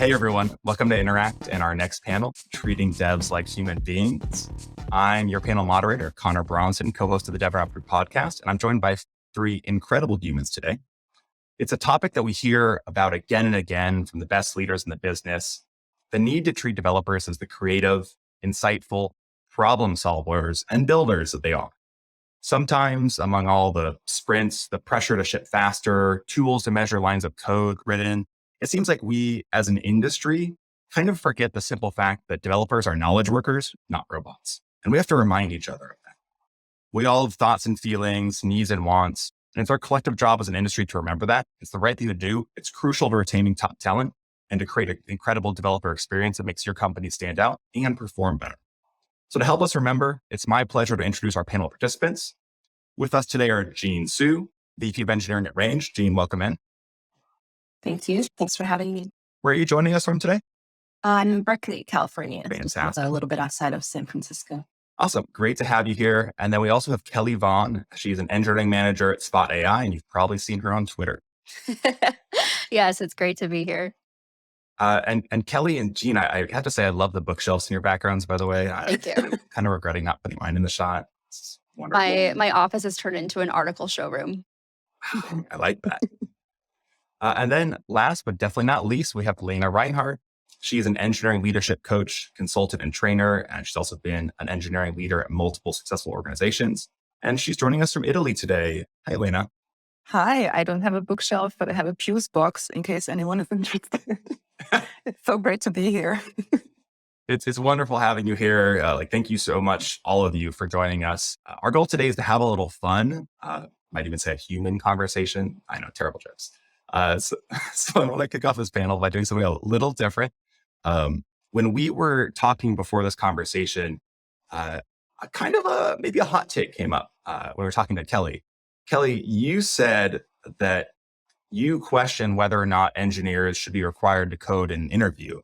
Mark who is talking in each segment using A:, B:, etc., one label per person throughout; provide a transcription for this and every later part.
A: Hey everyone, welcome to Interact and our next panel, Treating Devs Like Human Beings. I'm your panel moderator, Connor Bronson, co-host of the DevOps Group podcast, and I'm joined by three incredible humans today. It's a topic that we hear about again and again from the best leaders in the business, the need to treat developers as the creative, insightful problem solvers and builders that they are. Sometimes among all the sprints, the pressure to ship faster, tools to measure lines of code written, it seems like we as an industry kind of forget the simple fact that developers are knowledge workers, not robots. And we have to remind each other of that. We all have thoughts and feelings, needs and wants. And it's our collective job as an industry to remember that. It's the right thing to do. It's crucial to retaining top talent and to create an incredible developer experience that makes your company stand out and perform better. So to help us remember, it's my pleasure to introduce our panel participants. With us today are Jean Su, VP of Engineering at Range. Jean, welcome in.
B: Thank you. Thanks for having me.
A: Where are you joining us from today?
B: I'm in Berkeley, California.
A: Fantastic.
B: A little bit outside of San Francisco.
A: Awesome. Great to have you here. And then we also have Kelly Vaughn. She's an engineering manager at Spot AI, and you've probably seen her on Twitter.
C: Yes, it's great to be here.
A: And Kelly and Jean, I have to say, I love the bookshelves in your backgrounds, by the way.
C: Thank you.
A: Kind of regretting not putting mine in the shot. It's wonderful.
C: My office has turned into an article showroom.
A: I like that. And then last, but definitely not least, we have Lena Reinhardt. She's an engineering leadership coach, consultant, and trainer. And she's also been an engineering leader at multiple successful organizations. And she's joining us from Italy today. Hi, Lena.
D: Hi, I don't have a bookshelf, but I have a fuse box in case anyone is interested. It's so great to be here.
A: It's wonderful having you here. Thank you so much, all of you, for joining us. Our goal today is to have a little fun. Might even say a human conversation. I know, terrible jokes. So I want to kick off this panel by doing something a little different. When we were talking before this conversation, maybe a hot take came up when we were talking to Kelly. Kelly, you said that you question whether or not engineers should be required to code in an interview.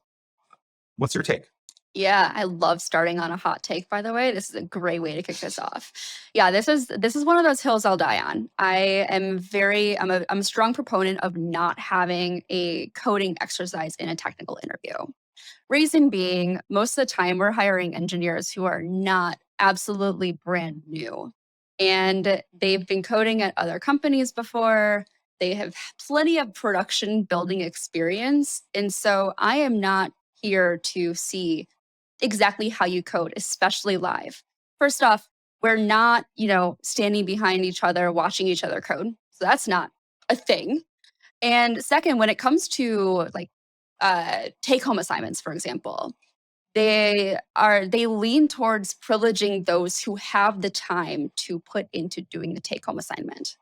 A: What's your take?
C: Yeah, I love starting on a hot take, by the way. This is a great way to kick this off. Yeah, this is one of those hills I'll die on. I'm a strong proponent of not having a coding exercise in a technical interview. Reason being, most of the time we're hiring engineers who are not absolutely brand new. And they've been coding at other companies before. They have plenty of production building experience. And so I am not here to see exactly how you code, especially live. First off, we're not, standing behind each other, watching each other code. So that's not a thing. And second, when it comes to take-home assignments, for example, they lean towards privileging those who have the time to put into doing the take-home assignment.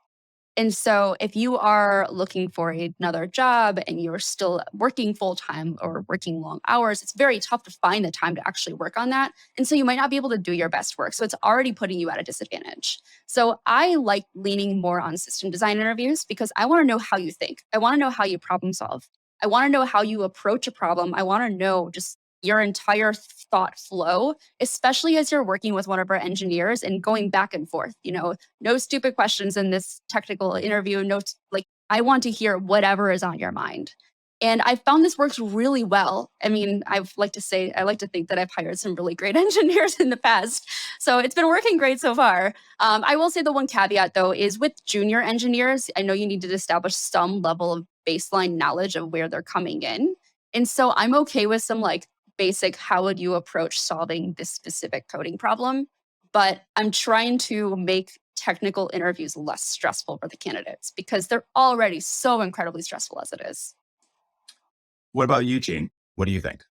C: And so if you are looking for another job and you're still working full-time or working long hours, it's very tough to find the time to actually work on that. And so you might not be able to do your best work. So it's already putting you at a disadvantage. So I like leaning more on system design interviews because I want to know how you think. I want to know how you problem solve. I want to know how you approach a problem. I want to know just your entire thought flow, especially as you're working with one of our engineers and going back and forth. No stupid questions in this technical interview. I want to hear whatever is on your mind. And I found this works really well. I mean, I like to think that I've hired some really great engineers in the past. So it's been working great so far. I will say the one caveat, though, is with junior engineers, I know you need to establish some level of baseline knowledge of where they're coming in. And so I'm okay with some basic, how would you approach solving this specific coding problem? But I'm trying to make technical interviews less stressful for the candidates because they're already so incredibly stressful as it is.
A: What about you, Jean? What do you think?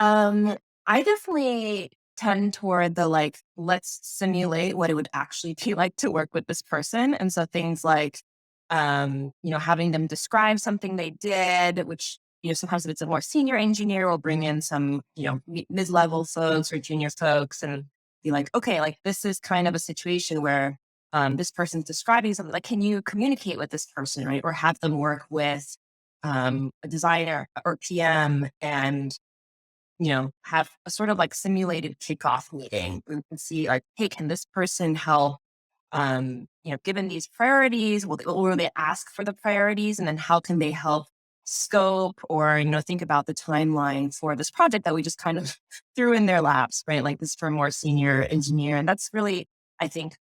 B: I definitely tend toward the let's simulate what it would actually be like to work with this person. And so things like, having them describe something they did, which sometimes if it's a more senior engineer, we'll bring in some, mid-level folks or junior folks and be like, okay, this is kind of a situation where this person's describing something. Can you communicate with this person, right? Or have them work with a designer or PM and, have a sort of simulated kickoff meeting and see hey, can this person help, given these priorities, will they ask for the priorities and then how can they help scope or, think about the timeline for this project that we just kind of threw in their laps, right? Like this for a more senior engineer. And that's really, I think,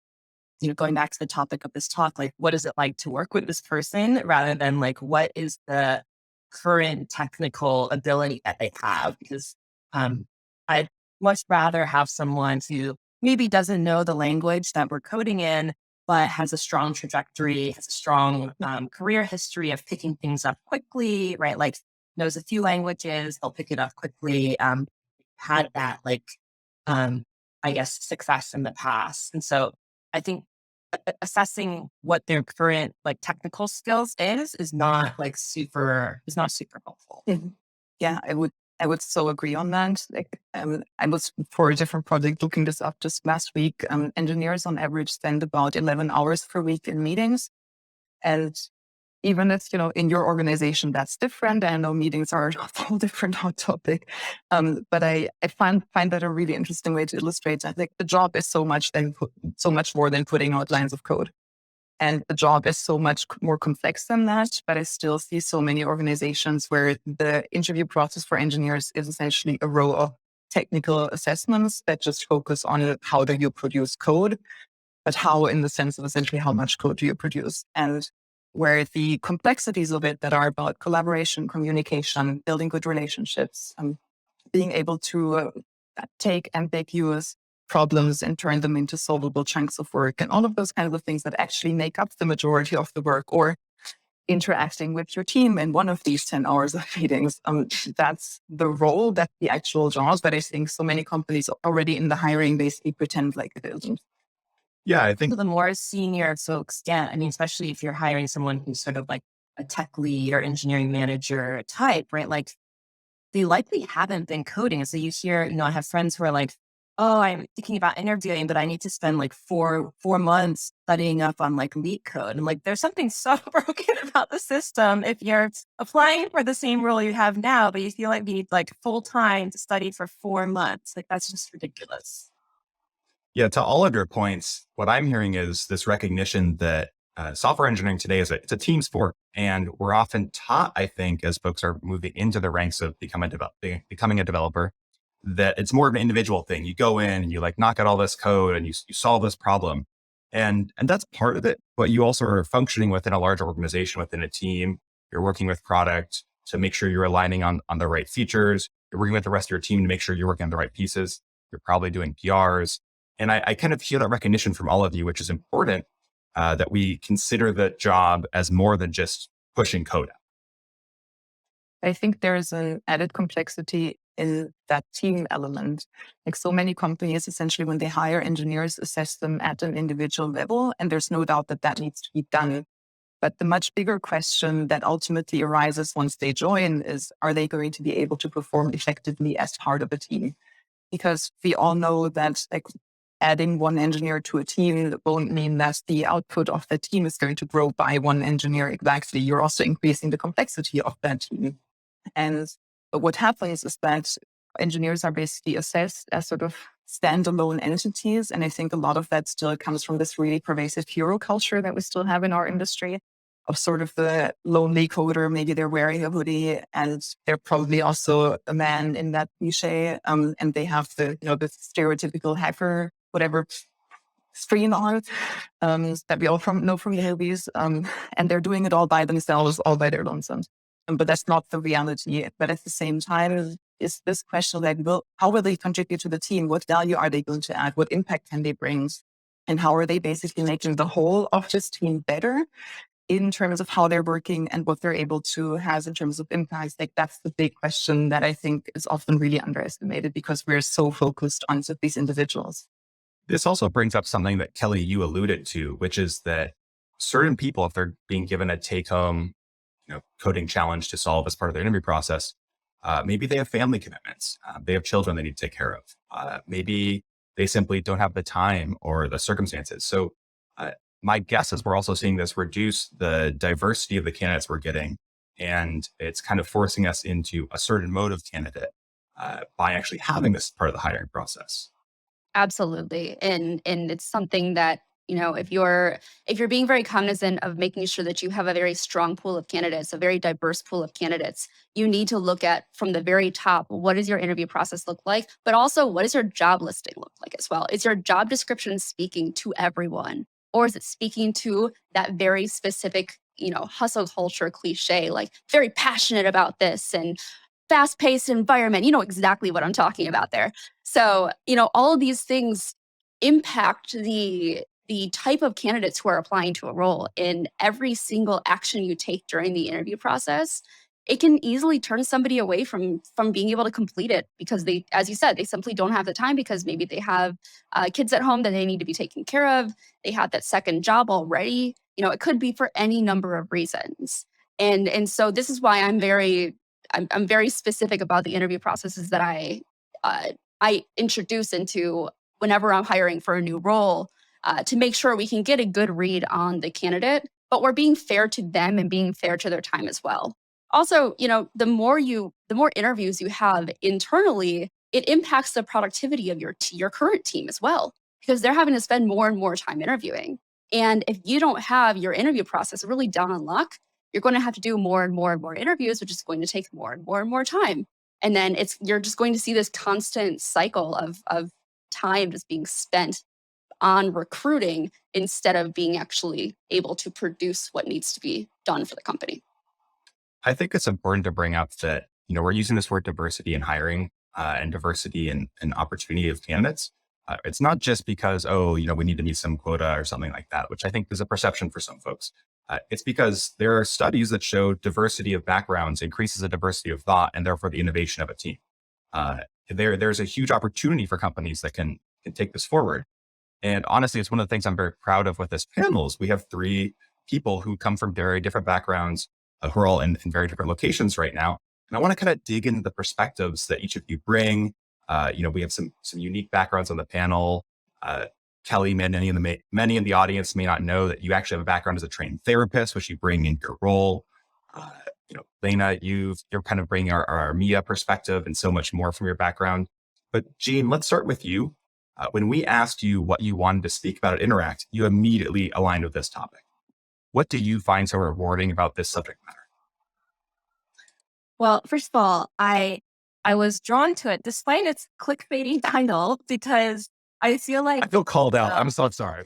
B: going back to the topic of this talk, like, what is it like to work with this person rather than like, what is the current technical ability that they have? Because I'd much rather have someone who maybe doesn't know the language that we're coding in, but has a strong trajectory, has a strong career history of picking things up quickly, right? Like knows a few languages, they'll pick it up quickly, had that like, I guess, success in the past. And so I think assessing what their current like technical skills is not like is not super helpful.
D: Mhm. Yeah, I would so agree on that. Like, I was for a different project looking this up just last week. Engineers on average spend about 11 hours per week in meetings, and even if in your organization that's different, I know meetings are a whole different hot topic. But I find that a really interesting way to illustrate that. Like the job is so much more than putting out lines of code. And the job is so much more complex than that. But I still see so many organizations where the interview process for engineers is essentially a row of technical assessments that just focus on how do you produce code, but how in the sense of essentially how much code do you produce. And where the complexities of it that are about collaboration, communication, building good relationships, being able to take ambiguous problems and turn them into solvable chunks of work and all of those kinds of things that actually make up the majority of the work, or interacting with your team in one of these 10 hours of meetings. That's the role, that's the actual job. But I think so many companies already in the hiring basically pretend like it isn't.
A: Yeah, I think
B: So the more senior folks get, I mean, especially if you're hiring someone who's sort of like a tech lead or engineering manager type, right? Like they likely haven't been coding. So you hear, I have friends who are like, oh, I'm thinking about interviewing, but I need to spend like four months studying up on like leak code. And like, there's something so broken about the system. If you're applying for the same role you have now, but you feel like you need like full time to study for 4 months, like that's just ridiculous.
A: Yeah, to all of your points, what I'm hearing is this recognition that software engineering today it's a team sport, and we're often taught, I think, as folks are moving into the ranks of becoming a developer, that it's more of an individual thing. You go in and you like knock out all this code and you solve this problem, and that's part of it. But you also are functioning within a large organization, within a team. You're working with product to make sure you're aligning on the right features. You're working with the rest of your team to make sure you're working on the right pieces. You're probably doing PRs. And I kind of hear that recognition from all of you, which is important, that we consider the job as more than just pushing code out.
D: I think there's an added complexity in that team element. Like so many companies, essentially, when they hire engineers, assess them at an individual level. And there's no doubt that that needs to be done. But the much bigger question that ultimately arises once they join is, are they going to be able to perform effectively as part of a team? Because we all know that like adding one engineer to a team won't mean that the output of the team is going to grow by one engineer exactly. You're also increasing the complexity of that team. And what happens is that engineers are basically assessed as sort of standalone entities. And I think a lot of that still comes from this really pervasive hero culture that we still have in our industry, of sort of the lonely coder. Maybe they're wearing a hoodie and they're probably also a man in that cliche. And they have the stereotypical hacker, whatever screen art that we all know from the movies. And they're doing it all by themselves, all by their lonesome. But that's not the reality. But at the same time, is this question like, how will they contribute to the team? What value are they going to add? What impact can they bring? And how are they basically making the whole of this team better in terms of how they're working and what they're able to have in terms of impact? Like that's the big question that I think is often really underestimated because we're so focused on these individuals.
A: This also brings up something that Kelly, you alluded to, which is that certain people, if they're being given a take-home coding challenge to solve as part of their interview process, maybe they have family commitments. They have children they need to take care of. Maybe they simply don't have the time or the circumstances. So my guess is we're also seeing this reduce the diversity of the candidates we're getting. And it's kind of forcing us into a certain mode of candidate by actually having this part of the hiring process.
C: Absolutely. And it's something that If you're being very cognizant of making sure that you have a very strong pool of candidates, a very diverse pool of candidates, you need to look at from the very top, what does your interview process look like? But also, what does your job listing look like as well? Is your job description speaking to everyone? Or is it speaking to that very specific, hustle culture cliche, like very passionate about this and fast-paced environment? You know exactly what I'm talking about there. So, all of these things impact the type of candidates who are applying to a role. In every single action you take during the interview process, it can easily turn somebody away from being able to complete it because they, as you said, they simply don't have the time because maybe they have kids at home that they need to be taken care of. They have that second job already. It could be for any number of reasons. And so this is why I'm very specific about the interview processes that I introduce into whenever I'm hiring for a new role, to make sure we can get a good read on the candidate, but we're being fair to them and being fair to their time as well. Also, the more interviews you have internally, it impacts the productivity of your current team as well, because they're having to spend more and more time interviewing. And if you don't have your interview process really down on lock, you're going to have to do more and more and more interviews, which is going to take more and more and more time. And then you're just going to see this constant cycle of time just being spent on recruiting instead of being actually able to produce what needs to be done for the company.
A: I think it's important to bring up that, we're using this word diversity in hiring and diversity and opportunity of candidates. It's not just because, we need to meet some quota or something like that, which I think is a perception for some folks. It's because there are studies that show diversity of backgrounds increases the diversity of thought and therefore the innovation of a team. There's a huge opportunity for companies that can take this forward. And honestly, it's one of the things I'm very proud of with this panel is we have 3 people who come from very different backgrounds, who are all in very different locations right now. And I want to kind of dig into the perspectives that each of you bring. We have some unique backgrounds on the panel. Kelly, many in the audience may not know that you actually have a background as a trained therapist, which you bring in your role. Lena, you're kind of bringing our MIA perspective and so much more from your background. But Jean, let's start with you. When we asked you what you wanted to speak about at Interact, you immediately aligned with this topic. What do you find so rewarding about this subject matter?
B: Well, first of all, I was drawn to it despite its clickbaity title because I feel like
A: I feel called out. I'm so sorry.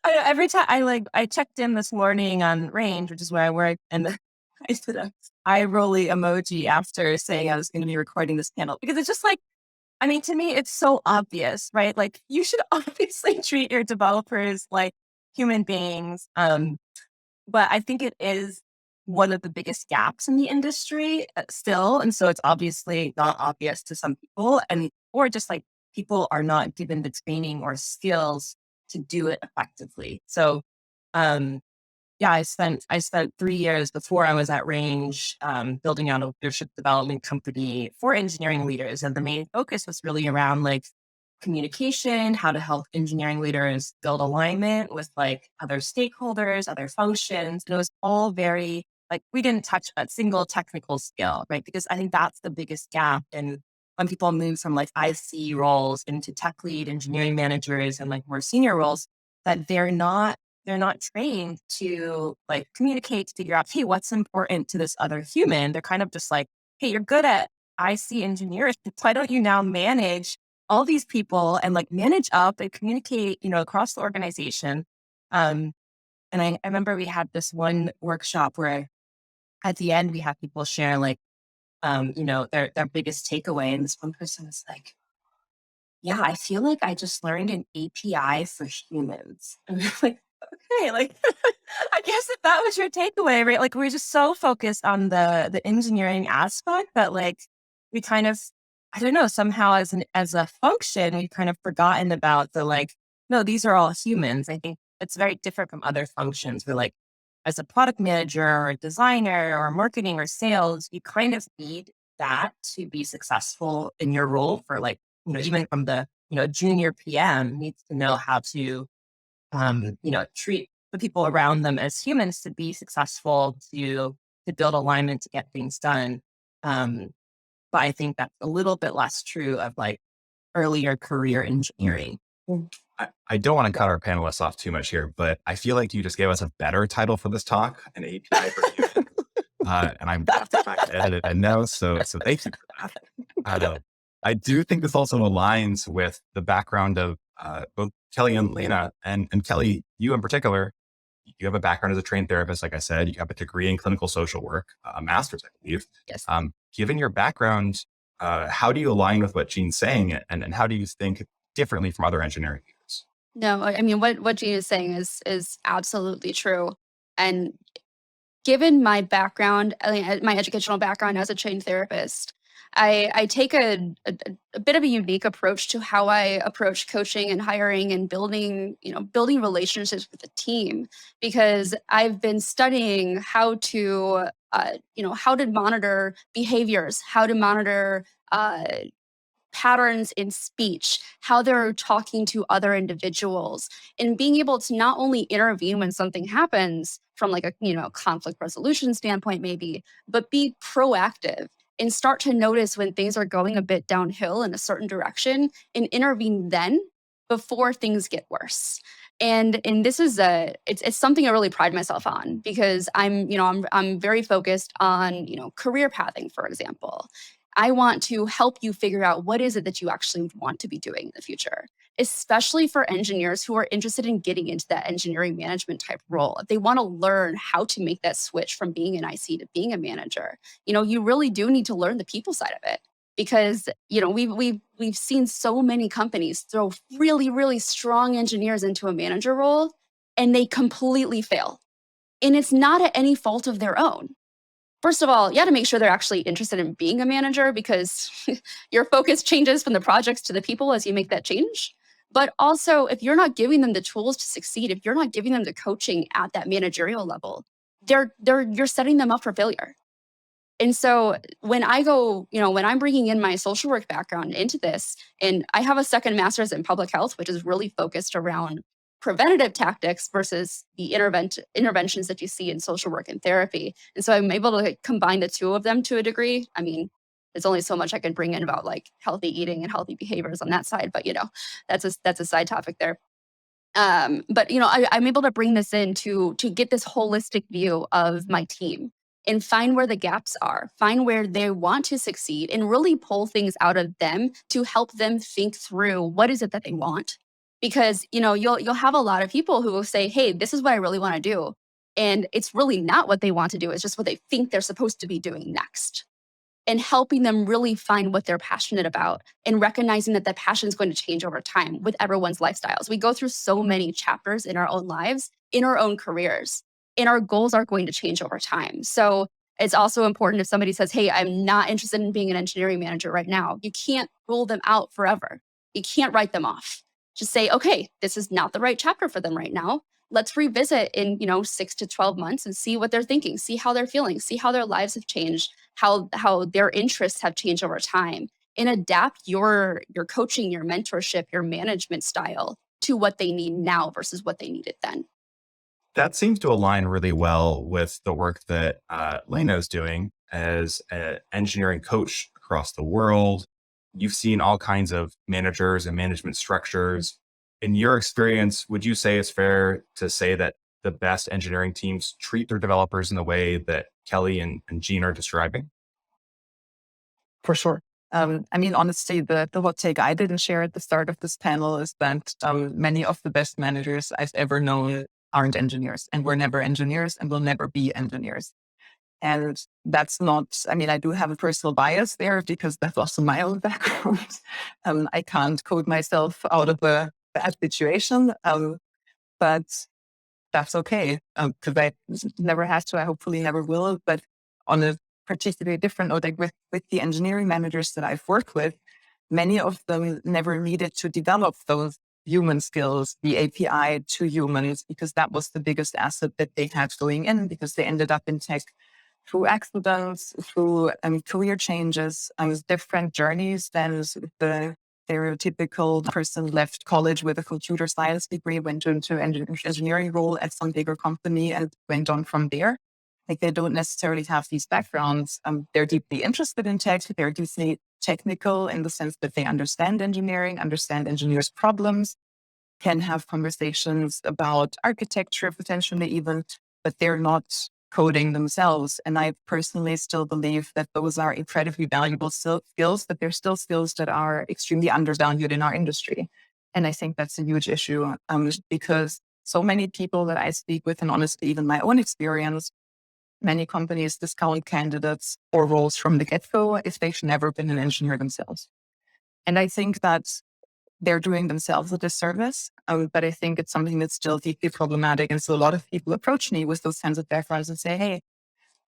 B: Every time I checked in this morning on Range, which is where I work, and I put a eye rolly emoji after saying I was going to be recording this panel because it's just like, to me, it's so obvious, right? Like you should obviously treat your developers like human beings. But I think it is one of the biggest gaps in the industry still. And so it's obviously not obvious to some people or just like people are not given the training or skills to do it effectively. So, I spent 3 years before I was at Range, building out a leadership development company for engineering leaders. And the main focus was really around like communication, how to help engineering leaders build alignment with like other stakeholders, other functions. And it was all very like, we didn't touch a single technical skill, right? Because I think that's the biggest gap. And when people move from like IC roles into tech lead engineering managers and like more senior roles, that they're not trained to like communicate, to figure out, hey, what's important to this other human? They're kind of just like, hey, you're good at IC engineering. Why don't you now manage all these people and like manage up and communicate, across the organization? And I remember we had this one workshop where at the end we had people share like, their biggest takeaway. And this one person was like, yeah, I feel like I just learned an API for humans. And we're like, okay, like, I guess if that was your takeaway, right? Like, we're just so focused on the engineering aspect that, like, we kind of, I don't know, somehow as a function, we've kind of forgotten about the like, no, these are all humans. I think it's very different from other functions. Where like, as a product manager or a designer or marketing or sales, you kind of need that to be successful in your role for like, even from the, junior PM needs to know how to, treat the people around them as humans to be successful, to build alignment, to get things done. But I think that's a little bit less true of like earlier career engineering.
A: I don't want to cut our panelists off too much here, but I feel like you just gave us a better title for this talk, an API for human. And I'm not to edit it now, so thank you for that. I do think this also aligns with the background of both Kelly and Lena, and Kelly, you in particular. You have a background as a trained therapist, like I said. You have a degree in clinical social work, a master's, I believe.
C: Yes.
A: Given your background, how do you align with what Jean's saying, and how do you think differently from other engineering leaders?
C: No, I mean, what Jean is saying is absolutely true. And given my background, my educational background as a trained therapist, I take a bit of a unique approach to how I approach coaching and hiring and building relationships with a team, because I've been studying how to monitor behaviors, how to monitor patterns in speech, how they're talking to other individuals, and being able to not only intervene when something happens from like a conflict resolution standpoint maybe, but be proactive and start to notice when things are going a bit downhill in a certain direction and intervene then before things get worse. And this is it's something I really pride myself on, because I'm very focused on career pathing, for example. I want to help you figure out what is it that you actually want to be doing in the future, especially for engineers who are interested in getting into that engineering management type role. If they want to learn how to make that switch from being an IC to being a manager, you really do need to learn the people side of it, because we've seen so many companies throw really, really strong engineers into a manager role and they completely fail. And it's not at any fault of their own. First of all, you have to make sure they're actually interested in being a manager, because your focus changes from the projects to the people as you make that change. But also, if you're not giving them the tools to succeed, if you're not giving them the coaching at that managerial level, you're setting them up for failure. And so when I'm bringing in my social work background into this, and I have a second master's in public health, which is really focused around preventative tactics versus the interventions that you see in social work and therapy. And so I'm able to combine the two of them to a degree. I mean, there's only so much I can bring in about like healthy eating and healthy behaviors on that side, but that's a side topic there. But I'm able to bring this in to get this holistic view of my team and find where the gaps are, find where they want to succeed, and really pull things out of them to help them think through what is it that they want. Because you'll have a lot of people who will say, hey, this is what I really want to do, and it's really not what they want to do. It's just what they think they're supposed to be doing next. And helping them really find what they're passionate about, and recognizing that passion is going to change over time with everyone's lifestyles. We go through so many chapters in our own lives, in our own careers, and our goals are going to change over time. So it's also important, if somebody says, hey, I'm not interested in being an engineering manager right now, you can't rule them out forever. You can't write them off. Just say, okay, this is not the right chapter for them right now. Let's revisit in 6 to 12 months and see what they're thinking, see how they're feeling, see how their lives have changed, how their interests have changed over time, and adapt your coaching, your mentorship, your management style to what they need now versus what they needed then.
A: That seems to align really well with the work that Lena is doing as an engineering coach across the world. You've seen all kinds of managers and management structures. In your experience, would you say it's fair to say that the best engineering teams treat their developers in the way that Kelly and Jean are describing?
D: For sure. Honestly, the hot take I didn't share at the start of this panel is that many of the best managers I've ever known aren't engineers, and were never engineers, and will never be engineers. And that's not, I do have a personal bias there, because that's also my own background. I can't code myself out of a bad situation, but that's okay, because I never had to. I hopefully never will. But on a particularly different note, like with the engineering managers that I've worked with, many of them never needed to develop those human skills, the API to humans, because that was the biggest asset that they had going in, because they ended up in tech through accidents, through career changes, different journeys than the stereotypical person left college with a computer science degree, went into an engineering role at some bigger company, and went on from there. Like, they don't necessarily have these backgrounds. They're deeply interested in tech. They're deeply technical in the sense that they understand engineering, understand engineers' problems, can have conversations about architecture potentially even, but they're not coding themselves. And I personally still believe that those are incredibly valuable skills, but they're still skills that are extremely undervalued in our industry. And I think that's a huge issue because so many people that I speak with, and honestly, even my own experience, many companies discount candidates or roles from the get-go if they've never been an engineer themselves. And I think that they're doing themselves a disservice, but I think it's something that's still deeply problematic. And so a lot of people approach me with those kinds of backgrounds and say, hey,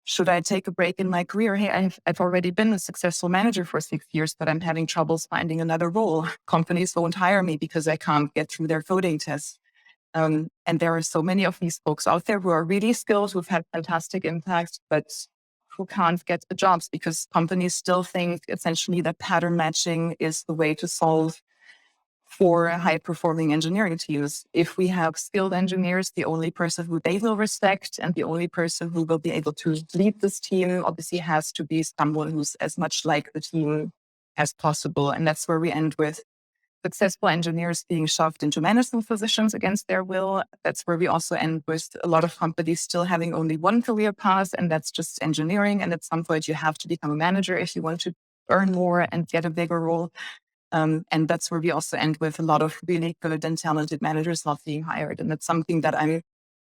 D: should I take a break in my career? Hey, I've already been a successful manager for 6 years, but I'm having troubles finding another role. Companies won't hire me because I can't get through their coding tests. And there are so many of these folks out there who are really skilled, who've had fantastic impact, but who can't get the jobs because companies still think essentially that pattern matching is the way to solve for high-performing engineering teams. If we have skilled engineers, the only person who they will respect and the only person who will be able to lead this team obviously has to be someone who's as much like the team as possible. And that's where we end with successful engineers being shoved into management positions against their will. That's where we also end with a lot of companies still having only one career path, and that's just engineering. And at some point, you have to become a manager if you want to earn more and get a bigger role. And that's where we also end with a lot of really good and talented managers not being hired. And that's something that I'm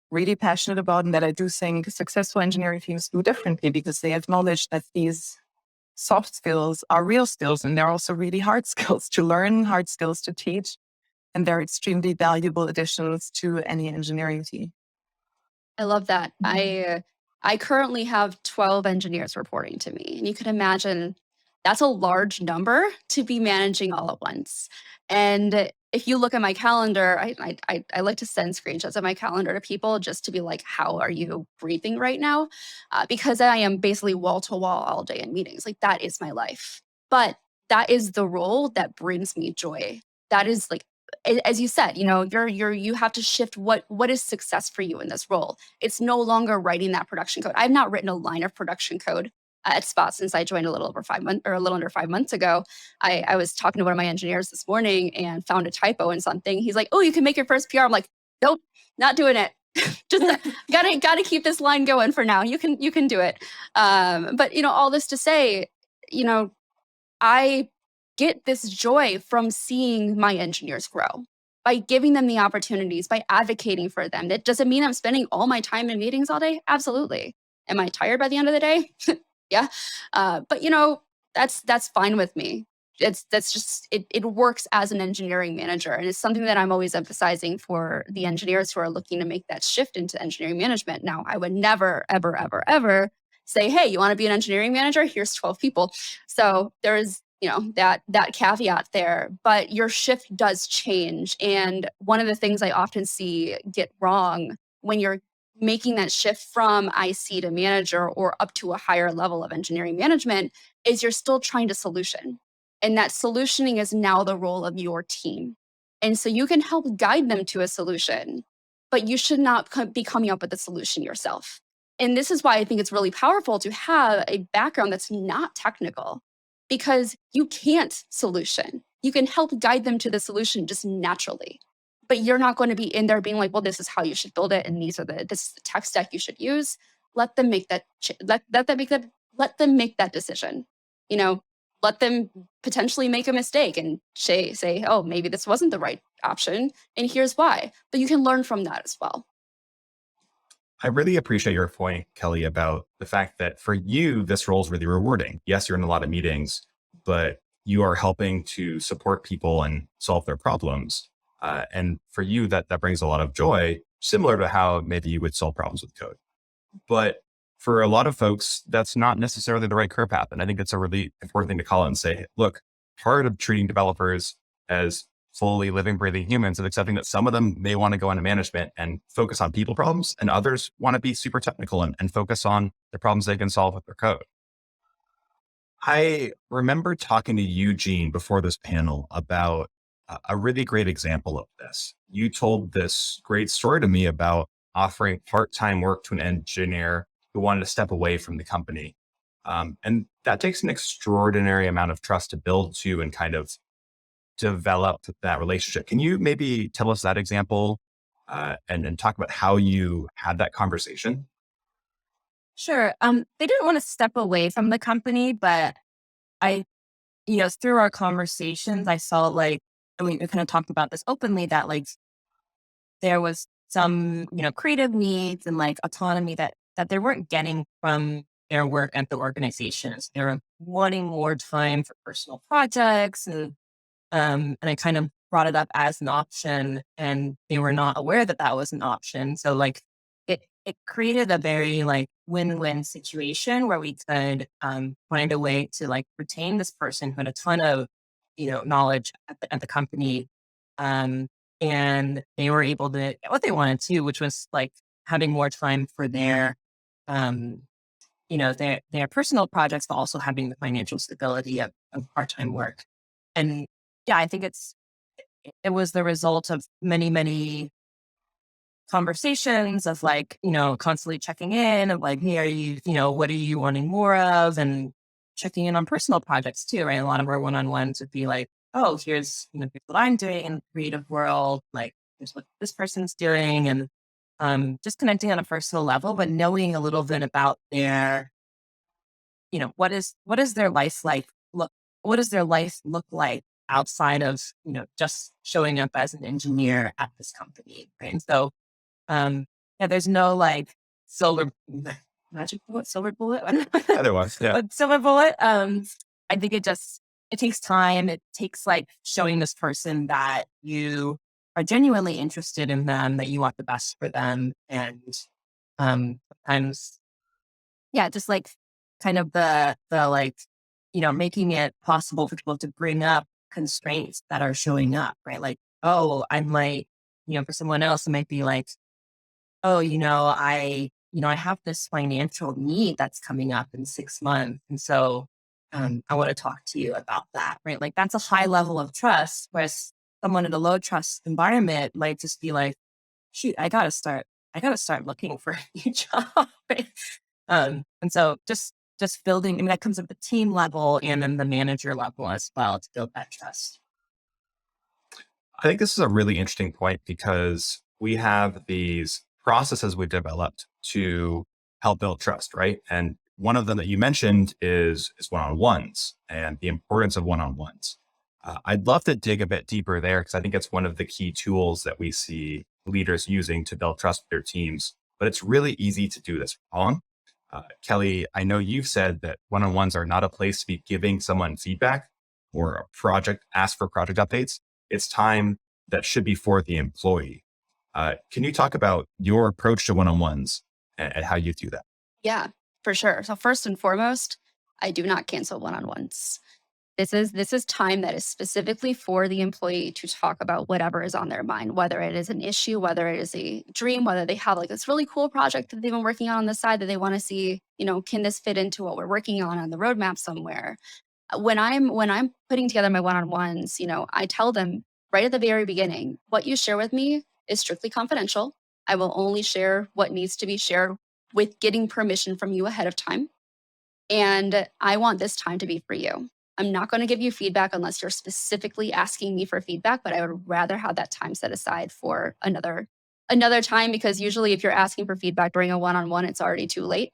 D: really passionate about and that I do think successful engineering teams do differently because they acknowledge that these soft skills are real skills and they're also really hard skills to learn, hard skills to teach. And they're extremely valuable additions to any engineering team.
C: I love that. I currently have 12 engineers reporting to me, and you can imagine that's a large number to be managing all at once. And if you look at my calendar, I like to send screenshots of my calendar to people just to be like, how are you breathing right now? Because I am basically wall to wall all day in meetings. Like that is my life. But that is the role that brings me joy. That is like, as you said, you have to shift what is success for you in this role. It's no longer writing that production code. I've not written a line of production code at Spot since I joined a little under 5 months ago. I was talking to one of my engineers this morning and found a typo in something. He's like, "Oh, you can make your first PR." I'm like, "Nope, not doing it. Just gotta keep this line going for now. You can do it." But all this to say, I get this joy from seeing my engineers grow by giving them the opportunities, by advocating for them. That doesn't mean I'm spending all my time in meetings all day. Absolutely. Am I tired by the end of the day? Yeah. But that's fine with me. That's just it works as an engineering manager. And it's something that I'm always emphasizing for the engineers who are looking to make that shift into engineering management. Now, I would never, ever, ever, ever say, hey, you want to be an engineering manager? Here's 12 people. So there's that caveat there, but your shift does change. And one of the things I often see get wrong when you're making that shift from IC to manager or up to a higher level of engineering management is you're still trying to solution. And that solutioning is now the role of your team. And so you can help guide them to a solution, but you should not be coming up with the solution yourself. And this is why I think it's really powerful to have a background that's not technical, because you can't solution. You can help guide them to the solution just naturally. But you're not going to be in there being like, well, this is how you should build it, and this is the tech stack you should use. Let them make that. Let them make that decision. Let them potentially make a mistake and say, oh, maybe this wasn't the right option, and here's why. But you can learn from that as well.
A: I really appreciate your point, Kelly, about the fact that for you, this role is really rewarding. Yes, you're in a lot of meetings, but you are helping to support people and solve their problems. And for you, that brings a lot of joy, similar to how maybe you would solve problems with code. But for a lot of folks, that's not necessarily the right career path. And I think it's a really important thing to call out and say, look, part of treating developers as fully living, breathing humans is accepting that some of them may want to go into management and focus on people problems, and others want to be super technical and focus on the problems they can solve with their code. I remember talking to Eugene before this panel about a really great example of this. You told this great story to me about offering part-time work to an engineer who wanted to step away from the company. And that takes an extraordinary amount of trust to build to and kind of develop that relationship. Can you maybe tell us that example and talk about how you had that conversation?
B: Sure. They didn't want to step away from the company, but I, through our conversations, I saw like, we kind of talked about this openly that like there was some, creative needs and like autonomy that they weren't getting from their work at the organizations. They were wanting more time for personal projects and I kind of brought it up as an option, and they were not aware that that was an option. So like it created a very like win-win situation where we could find a way to like retain this person who had a ton of knowledge at the company, um, and they were able to get what they wanted to, which was like having more time for um, their personal projects, but also having the financial stability of part-time work. And yeah, I think it was the result of many, many conversations of like, constantly checking in of like, hey, are you, what are you wanting more of? And checking in on personal projects too, right? A lot of our one-on-ones would be like, oh, here's what I'm doing in the creative world. Like, here's what this person's doing. And just connecting on a personal level, but knowing a little bit about their, what is their life like? What does their life look like outside of, just showing up as an engineer at this company, right? And so, yeah, there's no like silver magic bullet, silver bullet,
A: Otherwise, yeah.
B: but silver bullet. I think it takes time. It takes like showing this person that you are genuinely interested in them, that you want the best for them, and sometimes, yeah, just like kind of the like, making it possible for people to bring up constraints that are showing up, right? Like, oh, I might, for someone else, it might be like, oh, I have this financial need that's coming up in 6 months. And so I want to talk to you about that, right? Like that's a high level of trust, whereas someone in a low trust environment might just be like, shoot, I gotta start looking for a new job. Right? And so just building, I mean, that comes at the team level and then the manager level as well to build that trust.
A: I think this is a really interesting point because we have these processes we've developed to help build trust, right? And one of them that you mentioned is one-on-ones and the importance of one-on-ones. I'd love to dig a bit deeper there because I think it's one of the key tools that we see leaders using to build trust with their teams. But it's really easy to do this wrong. Kelly, I know you've said that one-on-ones are not a place to be giving someone feedback or a project, ask for project updates. It's time that should be for the employee. Can you talk about your approach to one-on-ones and how you do that?
C: Yeah, for sure. So first and foremost, I do not cancel one-on-ones. This is time that is specifically for the employee to talk about whatever is on their mind, whether it is an issue, whether it is a dream, whether they have like this really cool project that they've been working on the side that they want to see, can this fit into what we're working on the roadmap somewhere? When I'm putting together my one-on-ones, I tell them right at the very beginning, what you share with me is strictly confidential. I will only share what needs to be shared with getting permission from you ahead of time. And I want this time to be for you. I'm not going to give you feedback unless you're specifically asking me for feedback, but I would rather have that time set aside for another time, because usually if you're asking for feedback during a one-on-one, it's already too late.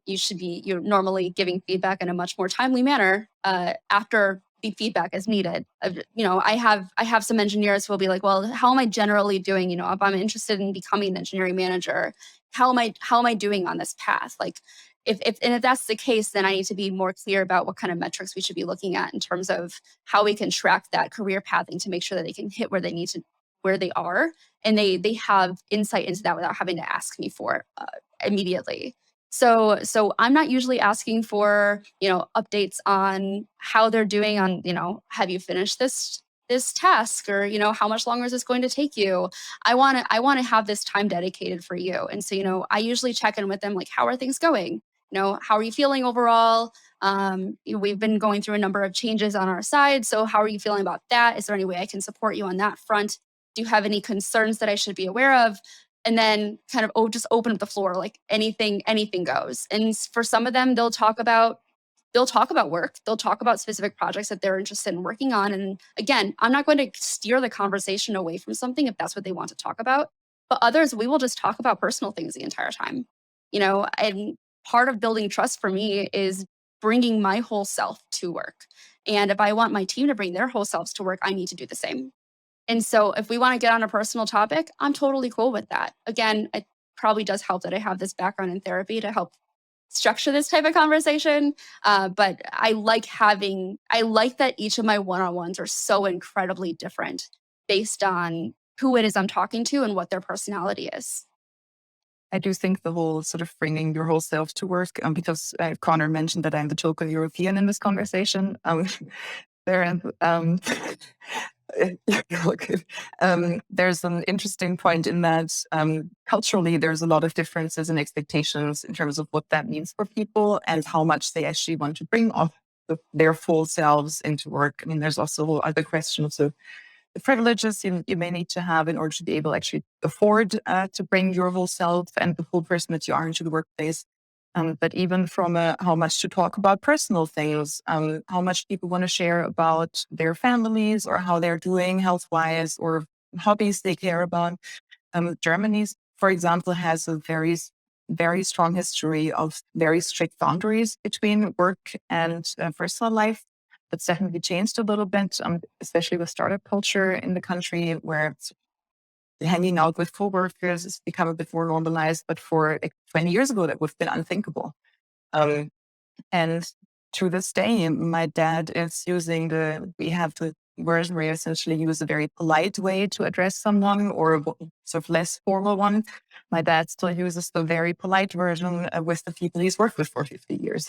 C: You're normally giving feedback in a much more timely manner after the feedback is needed. I have some engineers who will be like, well, how am I generally doing? If I'm interested in becoming an engineering manager, how am I doing on this path? Like, if that's the case, then I need to be more clear about what kind of metrics we should be looking at in terms of how we can track that career pathing to make sure that they can hit where they need to, where they are, and they have insight into that without having to ask me for it immediately. So I'm not usually asking for updates on how they're doing on have you finished this task, or how much longer is this going to take you. I want to have this time dedicated for you, and so I usually check in with them like, how are things going? How are you feeling overall? We've been going through a number of changes on our side. So how are you feeling about that? Is there any way I can support you on that front? Do you have any concerns that I should be aware of? And then kind of just open up the floor, like anything goes. And for some of them, they'll talk about they'll talk about work. They'll talk about specific projects that they're interested in working on. And again, I'm not going to steer the conversation away from something if that's what they want to talk about. But others, we will just talk about personal things the entire time. And part of building trust for me is bringing my whole self to work. And if I want my team to bring their whole selves to work, I need to do the same. And so if we want to get on a personal topic, I'm totally cool with that. Again, it probably does help that I have this background in therapy to help structure this type of conversation. But I like that each of my one-on-ones are so incredibly different based on who it is I'm talking to and what their personality is.
D: I do think the whole sort of bringing your whole self to work, because Connor mentioned that I'm the token European in this conversation. There's an interesting point in that culturally, there's a lot of differences and expectations in terms of what that means for people and how much they actually want to bring off their full selves into work. I mean, there's also other questions of the privileges you may need to have in order to be able to actually afford to bring your whole self and the full person that you are into the workplace. But even from how much to talk about personal things, how much people want to share about their families or how they're doing health-wise or hobbies they care about. Germany, for example, has a very, very strong history of very strict boundaries between work and personal life. That's definitely changed a little bit, especially with startup culture in the country, where hanging out with coworkers has become a bit more normalized. But for 20 years ago, that would have been unthinkable. And to this day, my dad is using we have the version where you essentially use a very polite way to address someone or a sort of less formal one. My dad still uses the very polite version with the people he's worked with for 50 years.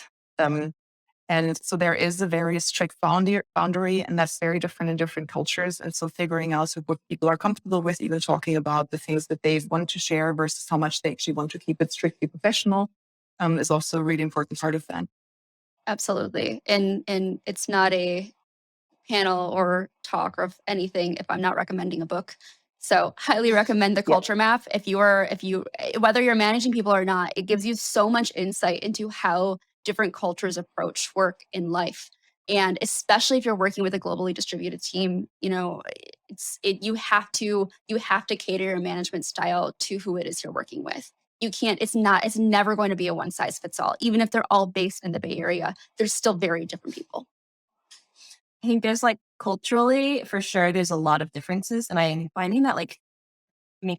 D: And so there is a very strict boundary, and that's very different in different cultures. And so figuring out what people are comfortable with, even talking about the things that they want to share versus how much they actually want to keep it strictly professional, is also a really important part of that.
C: Absolutely. And it's not a panel or talk or anything if I'm not recommending a book. So highly recommend the culture map. Whether you're managing people or not, it gives you so much insight into how different cultures approach work in life. And especially if you're working with a globally distributed team, you have to cater your management style to who it is you're working with. You can't, it's never going to be a one size fits all. Even if they're all based in the Bay Area, there's still very different people.
B: I think there's culturally, for sure, there's a lot of differences. And I'm finding that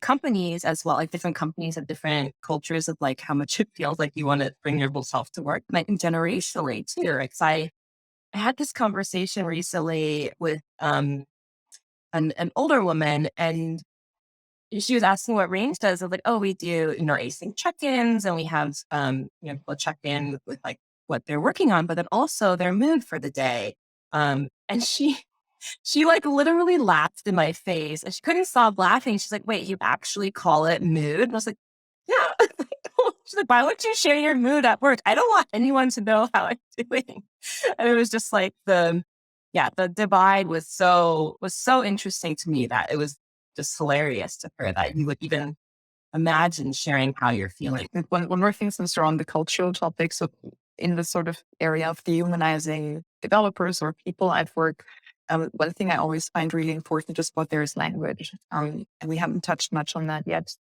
B: companies as well, different companies have different cultures of how much it feels like you want to bring your whole self to work. And I think generationally too, because I had this conversation recently with an older woman, and she was asking what Range does. I was like, oh, we do, async check-ins, and we have, people check in with what they're working on, but then also their mood for the day. And she literally laughed in my face, and she couldn't stop laughing. She's like, wait, you actually call it mood? And I was like, yeah. She's like, why would you share your mood at work? I don't want anyone to know how I'm doing. And it was just the divide was so interesting to me that it was just hilarious to her that you would even imagine sharing how you're feeling.
D: One more thing, since we're on the cultural topic, so in the sort of area of dehumanizing developers or people at work, one thing I always find really important is what there is language. And we haven't touched much on that yet.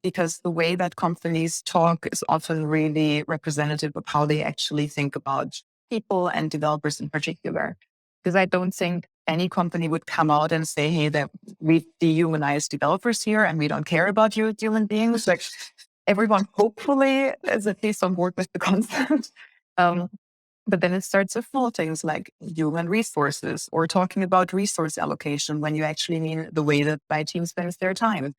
D: Because the way that companies talk is often really representative of how they actually think about people and developers in particular. Because I don't think any company would come out and say, hey, that we dehumanize developers here and we don't care about you human beings. Everyone hopefully is at least on board with the concept. But then it starts with small things like human resources or talking about resource allocation when you actually mean the way that my team spends their time.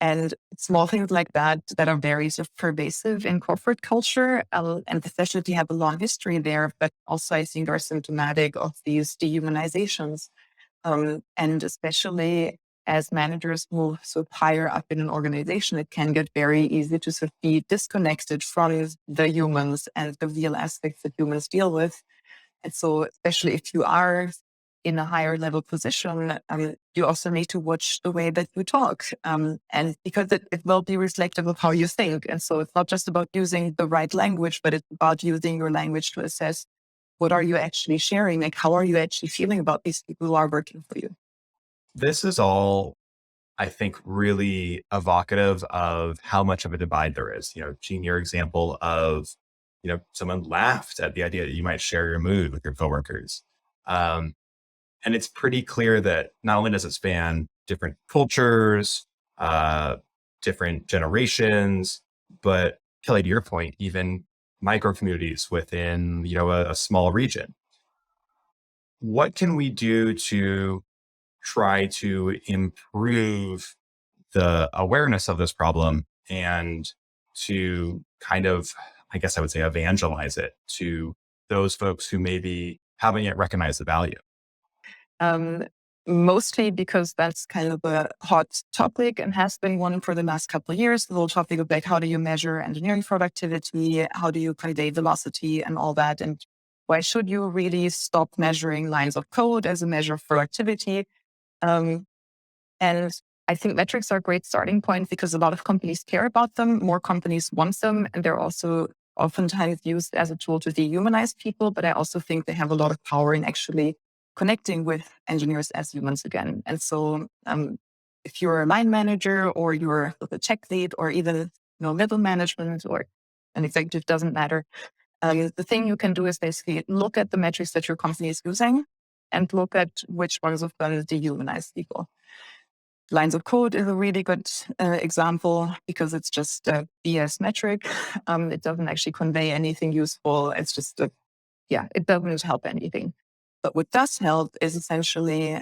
D: And small things like that are very sort of pervasive in corporate culture, and especially if you have a long history there, but also I think are symptomatic of these dehumanizations. And especially as managers move sort of higher up in an organization, it can get very easy to sort of be disconnected from the humans and the real aspects that humans deal with. And so especially if you are in a higher level position, you also need to watch the way that you talk. And because it will be reflective of how you think. And so it's not just about using the right language, but it's about using your language to assess what are you actually sharing? Like, how are you actually feeling about these people who are working for you?
A: This is all, I think, really evocative of how much of a divide there is. Gene, your example of, someone laughed at the idea that you might share your mood with your coworkers. And it's pretty clear that not only does it span different cultures, different generations, but Kelly, to your point, even micro communities within, a small region. What can we do to try to improve the awareness of this problem and to kind of, I guess I would say, evangelize it to those folks who maybe haven't yet recognized the value?
D: Um, Mostly because that's kind of a hot topic and has been one for the last couple of years. The whole topic of like, how do you measure engineering productivity? How do you convey velocity and all that? And why should you really stop measuring lines of code as a measure of productivity? And I think metrics are a great starting point because a lot of companies care about them. More companies want them. And they're also oftentimes used as a tool to dehumanize people. But I also think they have a lot of power in actually connecting with engineers as humans again. And so if you're a line manager or you're a tech lead or even middle management or an executive, doesn't matter. The thing you can do is basically look at the metrics that your company is using and look at which ones of them dehumanize people. Lines of code is a really good example because it's just a BS metric. It doesn't actually convey anything useful. It's just, it doesn't help anything. But what does help is essentially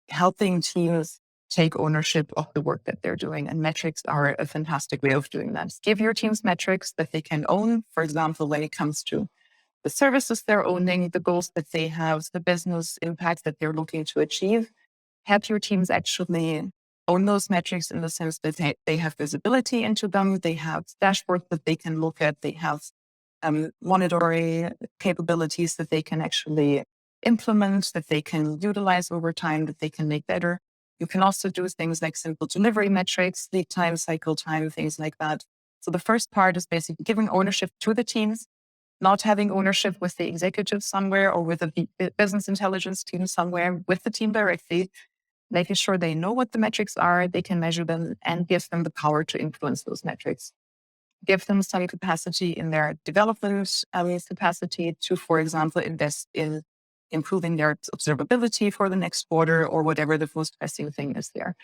D: helping teams take ownership of the work that they're doing. And metrics are a fantastic way of doing that. Give your teams metrics that they can own. For example, when it comes to the services they're owning, the goals that they have, the business impact that they're looking to achieve. Help your teams actually own those metrics in the sense that they have visibility into them. They have dashboards that they can look at. They have monitoring capabilities that they can actually implement, that they can utilize over time, that they can make better. You can also do things like simple delivery metrics, lead time, cycle time, things like that. So the first part is basically giving ownership to the teams, not having ownership with the executive somewhere or with a business intelligence team somewhere, with the team directly, making sure they know what the metrics are, they can measure them, and give them the power to influence those metrics. Give them some capacity in their development capacity to, for example, invest in improving their observability for the next quarter or whatever the most pressing thing is there.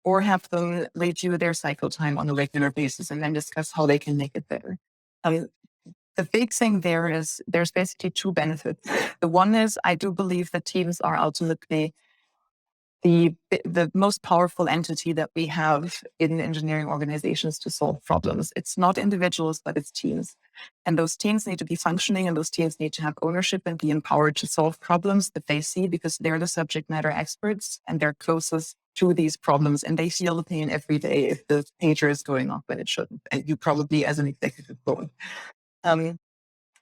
D: Or have them review their cycle time on a regular basis and then discuss how they can make it better. The big thing there is there's basically two benefits. The one is I do believe that teams are ultimately the most powerful entity that we have in engineering organizations to solve problems. It's not individuals, but it's teams. And those teams need to be functioning and those teams need to have ownership and be empowered to solve problems that they see because they're the subject matter experts and they're closest to these problems and they feel the pain every day if the pager is going off when it shouldn't. And you probably as an executive won't.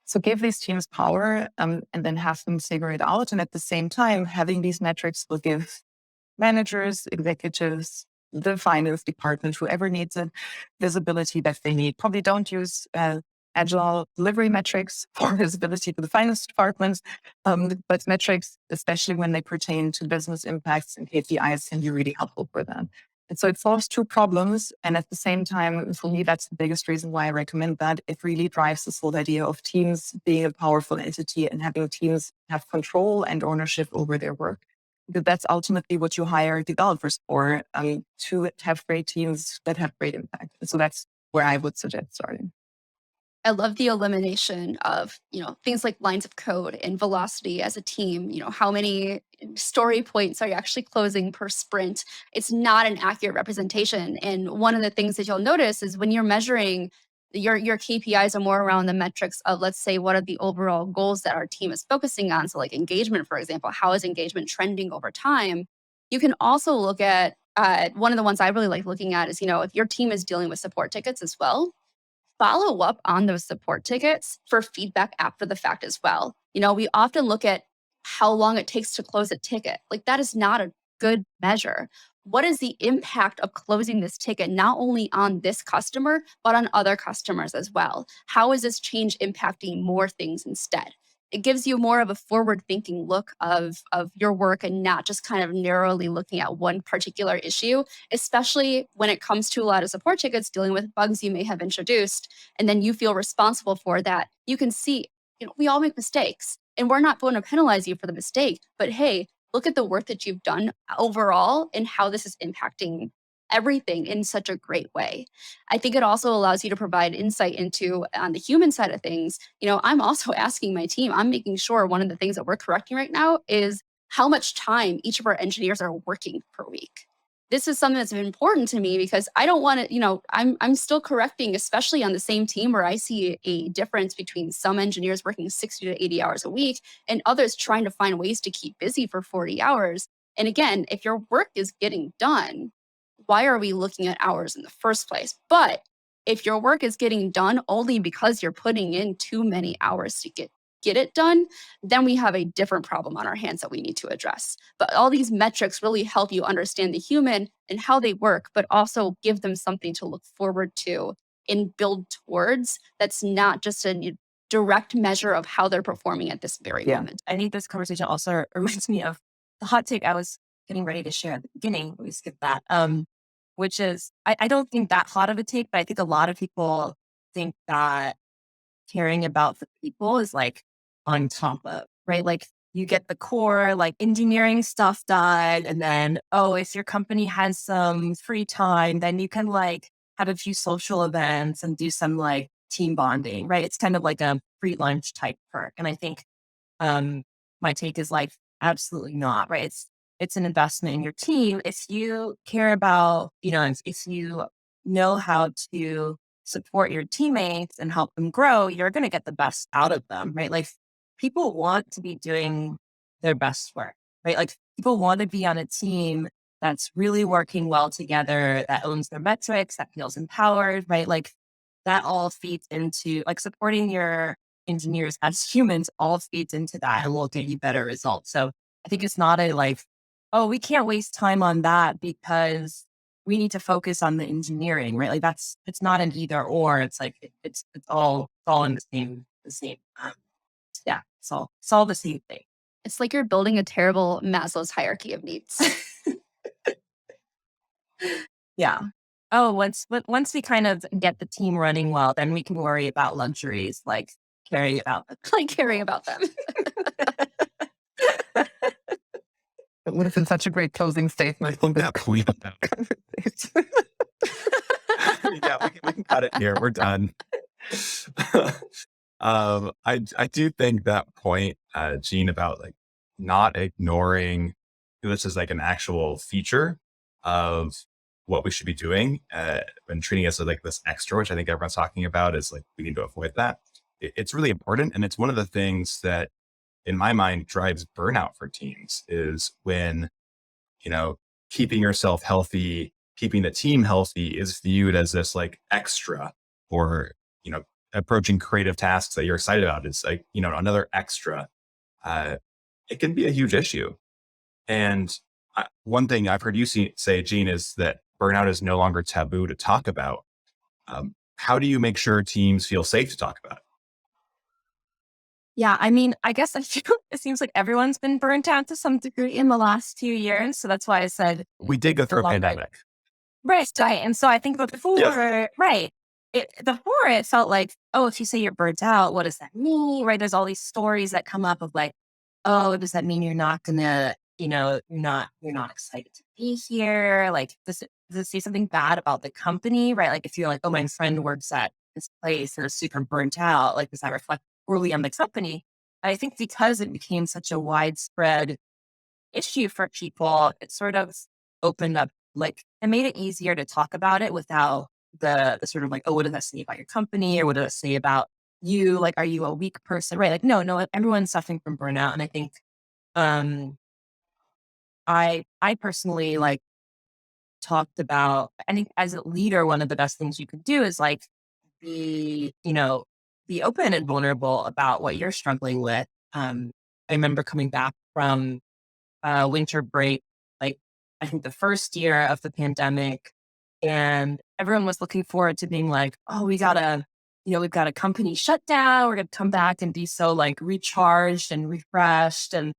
D: So give these teams power and then have them figure it out. And at the same time, having these metrics will give managers, executives, the finance department, whoever needs it, visibility that they need. Probably don't use agile delivery metrics for visibility to the finance department, but metrics, especially when they pertain to business impacts and KPIs, can be really helpful for them. And so it solves two problems. And at the same time, for me, that's the biggest reason why I recommend that. It really drives this whole idea of teams being a powerful entity and having teams have control and ownership over their work. Because that's ultimately what you hire developers for, to have great teams that have great impact. And so that's where I would suggest starting.
C: I love the elimination of, things like lines of code and velocity as a team. How many story points are you actually closing per sprint? It's not an accurate representation. And one of the things that you'll notice is when you're measuring your KPIs are more around the metrics of, let's say, what are the overall goals that our team is focusing on? So like engagement, for example, how is engagement trending over time? You can also look at one of the ones I really like looking at is, if your team is dealing with support tickets as well, follow up on those support tickets for feedback after the fact as well. We often look at how long it takes to close a ticket. Like that is not a good measure. What is the impact of closing this ticket, not only on this customer, but on other customers as well? How is this change impacting more things instead? It gives you more of a forward thinking look of your work and not just kind of narrowly looking at one particular issue, especially when it comes to a lot of support tickets dealing with bugs you may have introduced. And then you feel responsible for that. You can see, we all make mistakes and we're not going to penalize you for the mistake, but hey, look at the work that you've done overall and how this is impacting everything in such a great way. I think it also allows you to provide insight into on the human side of things. I'm also asking my team, I'm making sure one of the things that we're correcting right now is how much time each of our engineers are working per week. This is something that's important to me because I don't want to, I'm still correcting, especially on the same team where I see a difference between some engineers working 60 to 80 hours a week and others trying to find ways to keep busy for 40 hours. And again, if your work is getting done, why are we looking at hours in the first place? But if your work is getting done only because you're putting in too many hours to get it done, then we have a different problem on our hands that we need to address. But all these metrics really help you understand the human and how they work, but also give them something to look forward to and build towards. That's not just a direct measure of how they're performing at this very moment.
B: I think this conversation also reminds me of the hot take I was getting ready to share at the beginning. We skipped that. Which is, I don't think that hot of a take, but I think a lot of people think that caring about the people is like on top of, right? Like you get the core, like engineering stuff done. And then, if your company has some free time, then you can like have a few social events and do some like team bonding, right? It's kind of like a free lunch type perk. And I think my take is like, absolutely not, right? It's an investment in your team. If you care about, if you know how to support your teammates and help them grow, you're going to get the best out of them, right? Like people want to be doing their best work, right? Like people want to be on a team that's really working well together, that owns their metrics, that feels empowered, right? Like that all feeds into like supporting your engineers as humans all feeds into that and will get you better results. So I think it's not a like, we can't waste time on that because we need to focus on the engineering, right? Like it's not an either or. It's like, it's all in the same, it's all the same thing.
C: It's like you're building a terrible Maslow's hierarchy of needs.
B: Yeah. Once we kind of get the team running well, then we can worry about luxuries, like caring about them.
C: Like caring about them.
D: It would have been such a great closing statement.
A: I think that point. Yeah, we can cut it here. We're done. I do think that point, Gene, about like not ignoring this is like an actual feature of what we should be doing and treating us as like this extra, which I think everyone's talking about is like, we need to avoid that. It's really important. And it's one of the things that in my mind drives burnout for teams is when, keeping yourself healthy, keeping the team healthy is viewed as this like extra or, approaching creative tasks that you're excited about is like, another extra. It can be a huge issue. And one thing I've heard you say, Gene, is that burnout is no longer taboo to talk about. How do you make sure teams feel safe to talk about it?
B: Yeah, I mean, I guess I feel it seems like everyone's been burnt out to some degree in the last 2 years. So that's why I said
A: we did go through a pandemic.
B: Right. And so I think before, yes. Right. Before it felt like, if you say you're burnt out, what does that mean? Right. There's all these stories that come up of like, does that mean you're not gonna, you're not excited to be here? Like, does it say something bad about the company? Right. Like if you're like, my friend works at this place and is super burnt out, like does that reflect poorly on the company? I think because it became such a widespread issue for people, it sort of opened up, like, it made it easier to talk about it without the sort of like, what does that say about your company? Or what does it say about you? Like, are you a weak person? Right. Like, no, everyone's suffering from burnout. And I think, I personally like talked about, I think as a leader, one of the best things you can do is like be open and vulnerable about what you're struggling with. I remember coming back from winter break, like I think the first year of the pandemic, and everyone was looking forward to being like, oh, we've got a company shutdown. We're going to come back and be so like recharged and refreshed. And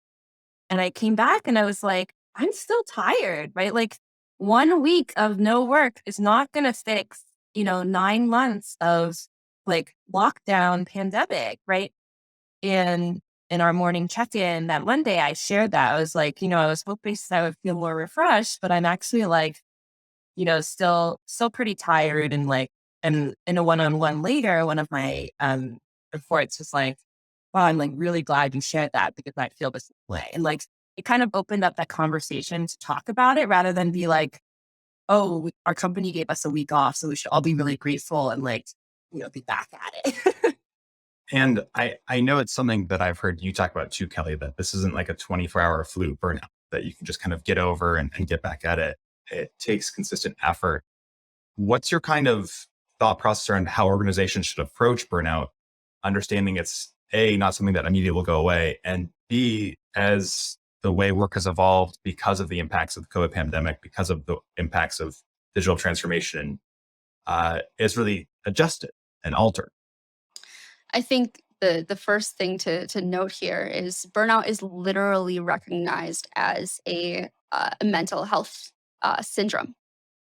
B: I came back and I was like, I'm still tired, right? Like 1 week of no work is not going to fix, 9 months of like lockdown pandemic, right? And in our morning check-in that Monday, I shared that. I was like, I was hoping I would feel more refreshed, but I'm actually like, still pretty tired. And like, and in a one-on-one later, one of my reports was like, wow, I'm like really glad you shared that because I feel this way. And like, it kind of opened up that conversation to talk about it rather than be like, oh, our company gave us a week off, so we should all be really grateful and like, be back at it.
A: And I know it's something that I've heard you talk about too, Kelly, that this isn't like a 24-hour flu burnout that you can just kind of get over and get back at it. It takes consistent effort. What's your kind of thought process around how organizations should approach burnout, understanding it's A, not something that immediately will go away, and B, as the way work has evolved because of the impacts of the COVID pandemic, because of the impacts of digital transformation, is really adjusted and altered?
C: I think the first thing to note here is burnout is literally recognized as a mental health syndrome.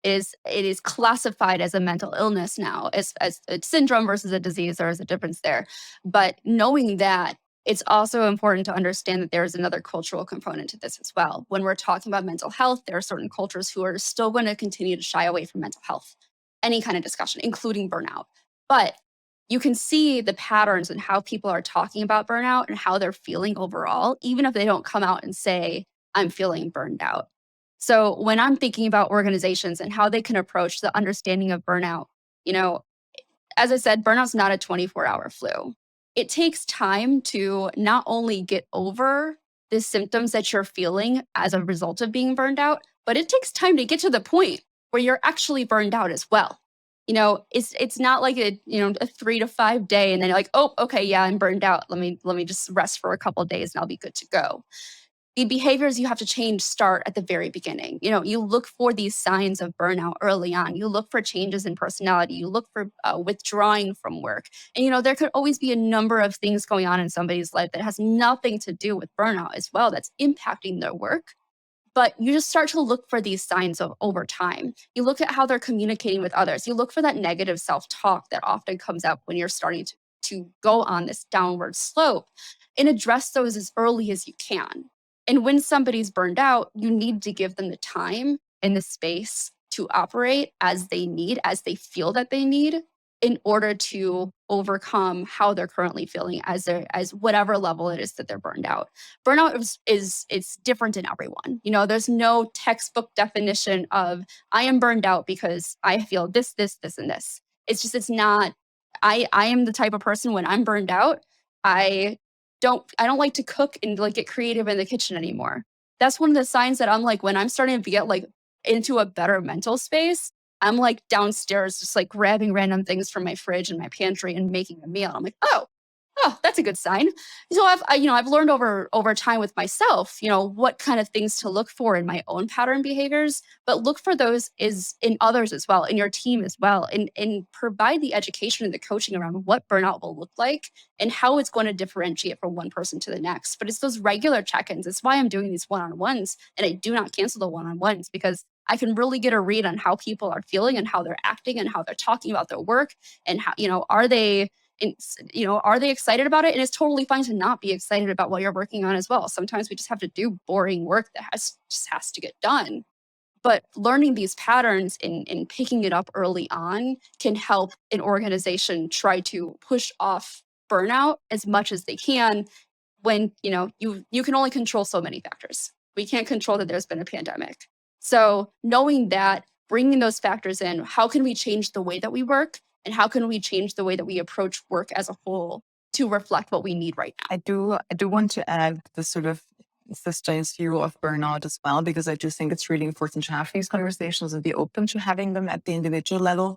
C: It is classified as a mental illness now, as a syndrome versus a disease. There is a difference there. But knowing that, it's also important to understand that there is another cultural component to this as well. When we're talking about mental health, there are certain cultures who are still going to continue to shy away from mental health, any kind of discussion, including burnout. But you can see the patterns and how people are talking about burnout and how they're feeling overall, even if they don't come out and say, I'm feeling burned out. So when I'm thinking about organizations and how they can approach the understanding of burnout, you know, as I said, burnout's not a 24-hour flu. It takes time to not only get over the symptoms that you're feeling as a result of being burned out, but it takes time to get to the point where you're actually burned out as well. It's not like a 3 to 5 day and then you're like, oh, okay, yeah, I'm burned out. Let me just rest for a couple of days and I'll be good to go. The behaviors you have to change start at the very beginning. You look for these signs of burnout early on. You look for changes in personality. You look for withdrawing from work. And, there could always be a number of things going on in somebody's life that has nothing to do with burnout as well, that's impacting their work. But you just start to look for these signs of over time. You look at how they're communicating with others. You look for that negative self-talk that often comes up when you're starting to go on this downward slope, and address those as early as you can. And when somebody's burned out, you need to give them the time and the space to operate as they need, as they feel that they need, in order to overcome how they're currently feeling as whatever level it is that they're burned out. Burnout is it's different in everyone. There's no textbook definition of I am burned out because I feel this, and this. It's not. I am the type of person when I'm burned out, I don't like to cook and like get creative in the kitchen anymore. That's one of the signs that I'm like, when I'm starting to get like into a better mental space, I'm like downstairs just like grabbing random things from my fridge and my pantry and making a meal. I'm like, oh, that's a good sign. So I've learned over time with myself, what kind of things to look for in my own pattern behaviors, but look for those is in others as well, in your team as well, and provide the education and the coaching around what burnout will look like and how it's going to differentiate from one person to the next. But it's those regular check-ins. It's why I'm doing these one-on-ones, and I do not cancel the one-on-ones, because I can really get a read on how people are feeling and how they're acting and how they're talking about their work, and how, are they excited about it? And it's totally fine to not be excited about what you're working on as well. Sometimes we just have to do boring work that just has to get done. But learning these patterns and picking it up early on can help an organization try to push off burnout as much as they can, when you can only control so many factors. We can't control that there's been a pandemic. So knowing that, bringing those factors in, how can we change the way that we work? And how can we change the way that we approach work as a whole to reflect what we need right now?
D: I do want to add the sort of sustained view of burnout as well, because I do think it's really important to have these conversations and be open to having them at the individual level.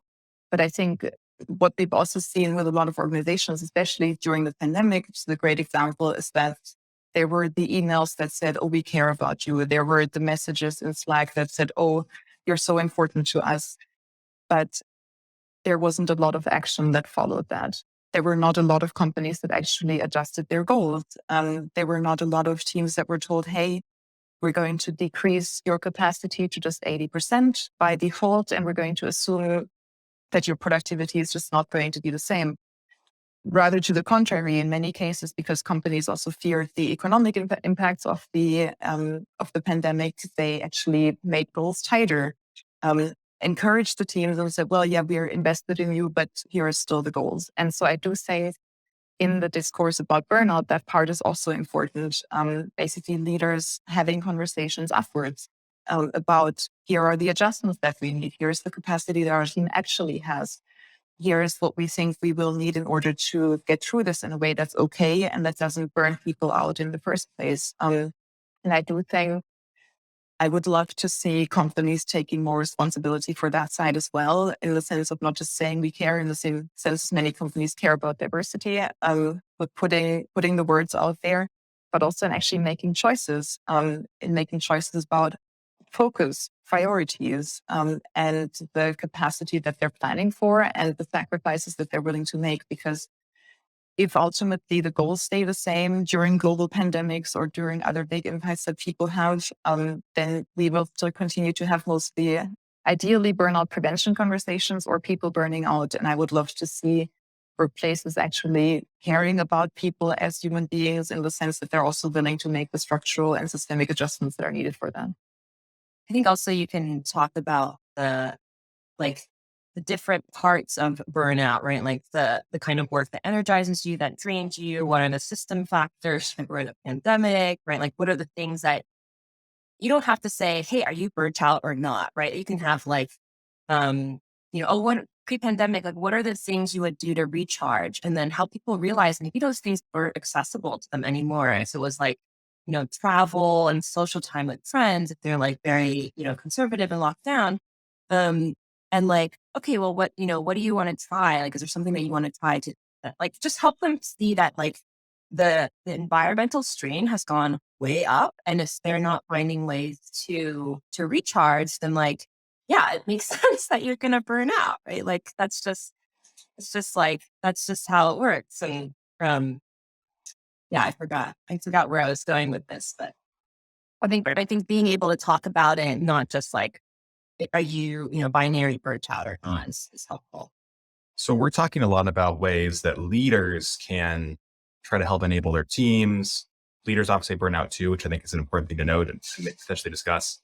D: But I think what we've also seen with a lot of organizations, especially during the pandemic, which is a great example, is that There were the emails that said, oh, we care about you. There were the messages in Slack that said, oh, you're so important to us. But there wasn't a lot of action that followed that. There were not a lot of companies that actually adjusted their goals. There were not a lot of teams that were told, hey, we're going to decrease your capacity to just 80% by default, and we're going to assume that your productivity is just not going to be the same. Rather to the contrary, in many cases, because companies also feared the economic impacts of the pandemic, they actually made goals tighter, encouraged the teams and said, well, yeah, we're invested in you, but here are still the goals. And so I do say in the discourse about burnout, that part is also important. Basically, leaders having conversations afterwards about here are the adjustments that we need. Here's the capacity that our team actually has. Here's what we think we will need in order to get through this in a way that's okay and that doesn't burn people out in the first place. And I do think I would love to see companies taking more responsibility for that side as well, in the sense of not just saying we care in the same sense as many companies care about diversity, but putting the words out there, but also in actually making choices, in making choices about focus, priorities, and the capacity that they're planning for and the sacrifices that they're willing to make. Because if ultimately the goals stay the same during global pandemics or during other big impacts that people have, then we will still continue to have mostly, ideally, burnout prevention conversations or people burning out. And I would love to see workplaces actually caring about people as human beings in the sense that they're also willing to make the structural and systemic adjustments that are needed for them.
B: I think also you can talk about the different parts of burnout, right? Like the kind of work that energizes you, that drains you. What are the system factors? Like we're in a pandemic, right? Like what are the things that you don't have to say, hey, are you burnt out or not? Right? You can have what pre-pandemic, like what are the things you would do to recharge and then help people realize maybe those things aren't accessible to them anymore. So it was like, travel and social time with friends, if they're like very, conservative and locked down. And like, okay, well, what do you want to try? Like, is there something that you want to try to like, just help them see that like the environmental strain has gone way up. And if they're not finding ways to recharge, then like, yeah, it makes sense that you're going to burn out, right? Like, that's just how it works. And, yeah, I forgot where I was going with this, but I think being able to talk about it, not just like, are you, binary burnt out or not is helpful.
A: So we're talking a lot about ways that leaders can try to help enable their teams. Leaders obviously burn out too, which I think is an important thing to note and potentially discuss.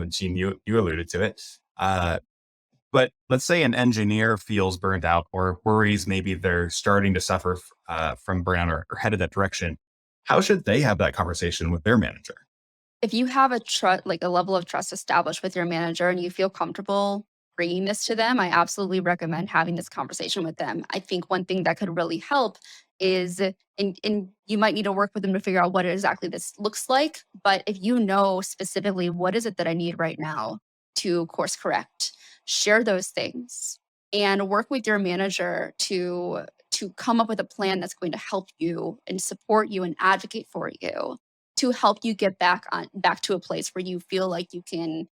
A: Gene, you alluded to it. But let's say an engineer feels burned out or worries maybe they're starting to suffer from burnout or headed that direction. How should they have that conversation with their manager?
C: If you have a level of trust established with your manager and you feel comfortable bringing this to them, I absolutely recommend having this conversation with them. I think one thing that could really help is, and you might need to work with them to figure out what exactly this looks like. But if you know specifically what is it that I need right now to course correct, share those things and work with your manager to come up with a plan that's going to help you and support you and advocate for you to help you get back to a place where you feel like you can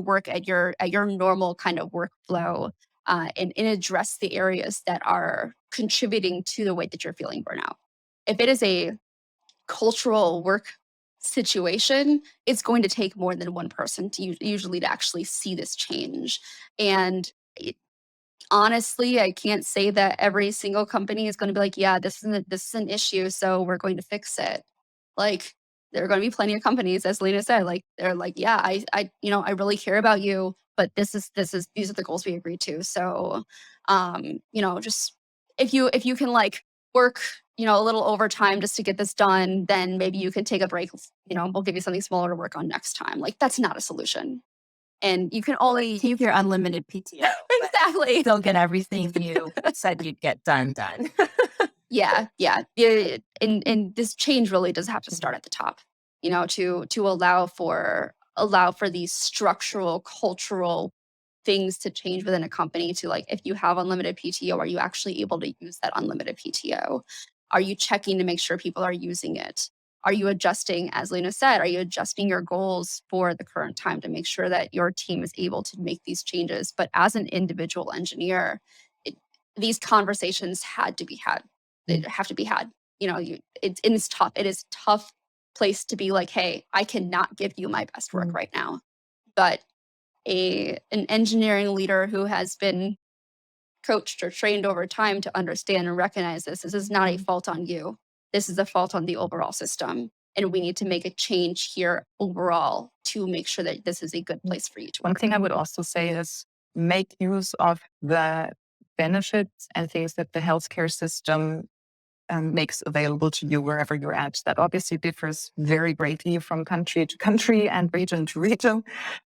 C: work at your normal kind of workflow, and address the areas that are contributing to the way that you're feeling burnout. If it is a cultural work situation, it's going to take more than one person to actually see this change. And honestly, I can't say that every single company is going to be like, yeah, this is an issue, so we're going to fix it. Like, there are going to be plenty of companies, as Lena said, like they're like, yeah, I really care about you, but these are the goals we agreed to. So, just if you can like work, a little overtime just to get this done, then maybe you can take a break. We'll give you something smaller to work on next time. Like, that's not a solution. And you can only
B: Keep your unlimited PTO.
C: exactly.
B: Still get everything you said you'd get done.
C: Yeah. And this change really does have to start at the top, to allow for these structural, cultural things to change within a company. To like, if you have unlimited PTO, are you actually able to use that unlimited PTO? Are you checking to make sure people are using it? Are you adjusting, as Lena said, are you adjusting your goals for the current time to make sure that your team is able to make these changes? But as an individual engineer, these conversations had to be had. They have to be had. It's tough. It is tough place to be like, hey, I cannot give you my best work right now. But an engineering leader who has been coached or trained over time to understand and recognize this is not a fault on you. This is a fault on the overall system. And we need to make a change here overall to make sure that this is a good place for you to
D: One
C: work.
D: thing I would also say is make use of the benefits and things that the healthcare system makes available to you wherever you're at. That obviously differs very greatly from country to country and region to region.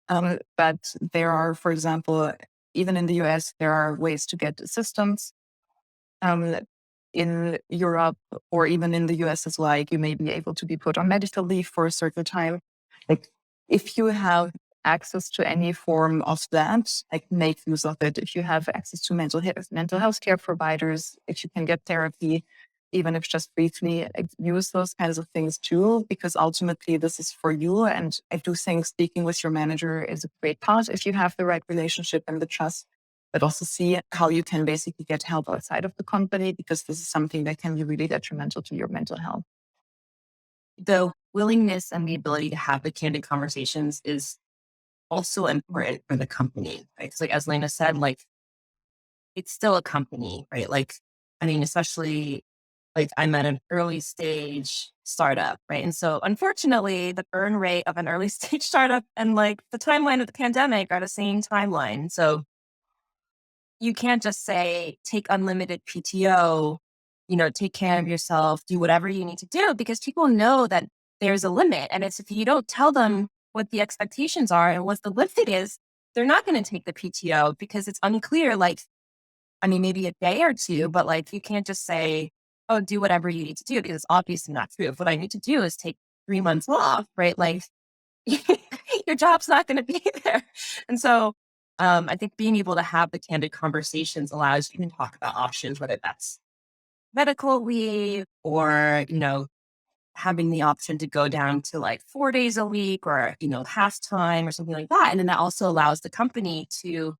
D: But there are, for example, even in the US, there are ways to get assistance. In Europe or even in the US as well, you may be able to be put on medical leave for a certain time. Like if you have access to any form of that, like make use of it. If you have access to mental health care providers, if you can get therapy, even if just briefly, use those kinds of things too, because ultimately this is for you. And I do think speaking with your manager is a great part if you have the right relationship and the trust, but also see how you can basically get help outside of the company, because this is something that can be really detrimental to your mental health.
B: The willingness and the ability to have the candid conversations is also important for the company, right? Because as Lena said, it's still a company, right? Especially I'm at an early stage startup, right? And so unfortunately, the burn rate of an early stage startup and the timeline of the pandemic are the same timeline. So you can't just say, take unlimited PTO, take care of yourself, do whatever you need to do, because people know that there's a limit. And it's if you don't tell them what the expectations are and what the limit is, they're not going to take the PTO because it's unclear. Maybe a day or two, but you can't just say, oh, do whatever you need to do, because it's obviously not true. If what I need to do is take 3 months off, right? Your job's not going to be there. And so I think being able to have the candid conversations allows you to talk about options, whether that's medical leave or, having the option to go down to 4 days a week or, half time or something like that. And then that also allows the company to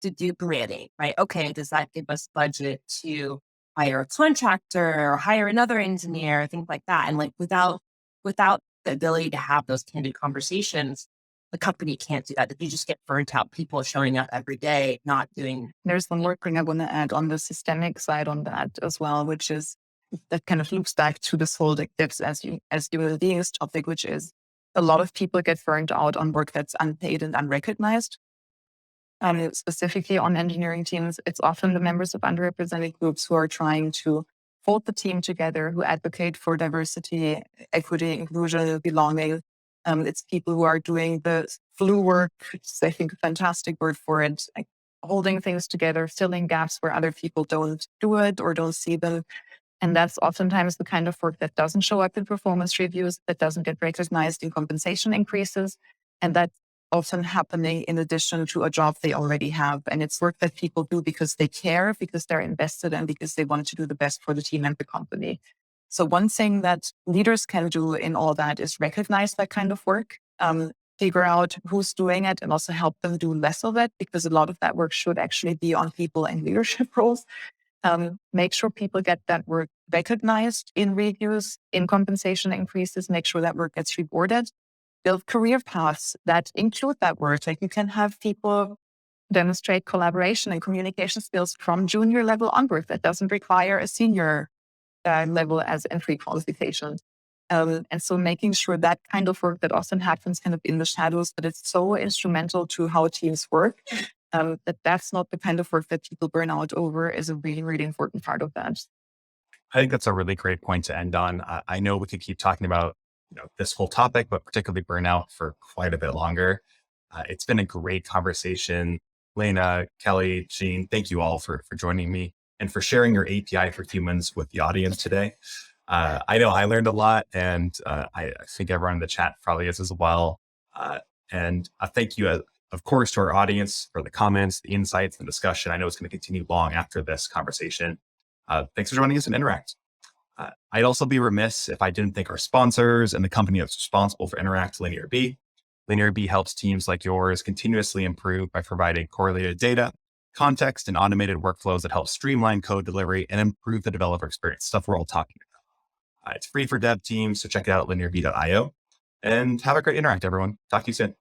B: do planning, right? Okay, does that give us budget to hire a contractor or hire another engineer, things like that? And without the ability to have those candid conversations, the company can't do that. You just get burnt out. People showing up every day, not doing.
D: There's one more thing I want to add on the systemic side on that as well, which is that kind of loops back to this whole tips as human beings topic, which is a lot of people get burned out on work that's unpaid and unrecognized. Specifically on engineering teams, it's often the members of underrepresented groups who are trying to hold the team together, who advocate for diversity, equity, inclusion, belonging. It's people who are doing the flu work, which is, I think, a fantastic word for it, holding things together, filling gaps where other people don't do it or don't see them. And that's oftentimes the kind of work that doesn't show up in performance reviews, that doesn't get recognized in compensation increases. And that's often happening in addition to a job they already have. And it's work that people do because they care, because they're invested, and because they want to do the best for the team and the company. So one thing that leaders can do in all that is recognize that kind of work, figure out who's doing it, and also help them do less of it, because a lot of that work should actually be on people in leadership roles. Make sure people get that work recognized in reviews, in compensation increases, make sure that work gets rewarded. Build career paths that include that work. You can have people demonstrate collaboration and communication skills from junior level onward. That doesn't require a senior level as entry qualification. And so making sure that kind of work that often happens kind of in the shadows, but it's so instrumental to how teams work, that's not the kind of work that people burn out over, is a really, really important part of that.
A: I think that's a really great point to end on. I know we could keep talking about this whole topic, but particularly burnout for quite a bit longer. It's been a great conversation. Lena, Kelly, Jean, thank you all for joining me and for sharing your API for humans with the audience today. I know I learned a lot, and I think everyone in the chat probably is as well. And thank you, of course, to our audience for the comments, the insights, and discussion. I know it's going to continue long after this conversation. Thanks for joining us and Interact. I'd also be remiss if I didn't thank our sponsors and the company that's responsible for Interact, LinearB. LinearB helps teams like yours continuously improve by providing correlated data, context, and automated workflows that help streamline code delivery and improve the developer experience, stuff we're all talking about. It's free for dev teams, so check it out at linearb.io. And have a great Interact, everyone. Talk to you soon.